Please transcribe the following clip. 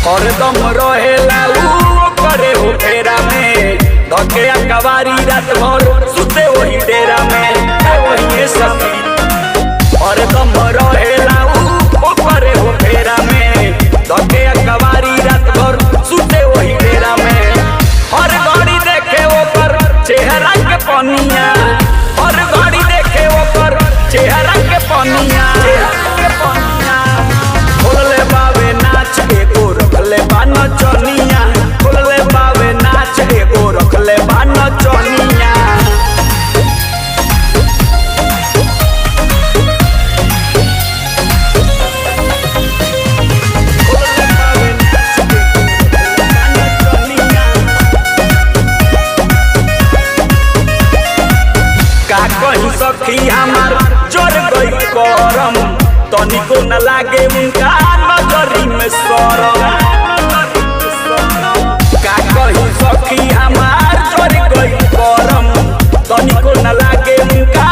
हरदम रहेला उ करे हो फेरा में धके कवारी रात भर सुते वही डेरा में वही सखी हरदम रहेला उ करे हो फेरा में धके कवारी रात भर सुते वही डेरा में हर घड़ी देखे ओकर चेहरा के पनिया हर घड़ी देखे ओकर चेहरा के पनिया खोलले बावे नाच एगो रखले बा नचनिया खोलले बावे नाच एगो रखले बा नचनिया का कहीं सखी हमार जोर गई करम तनिको न लागे उनका नजरी में शरम का कहीं सखी हमार जोर गई करम तनिको न लागे उनका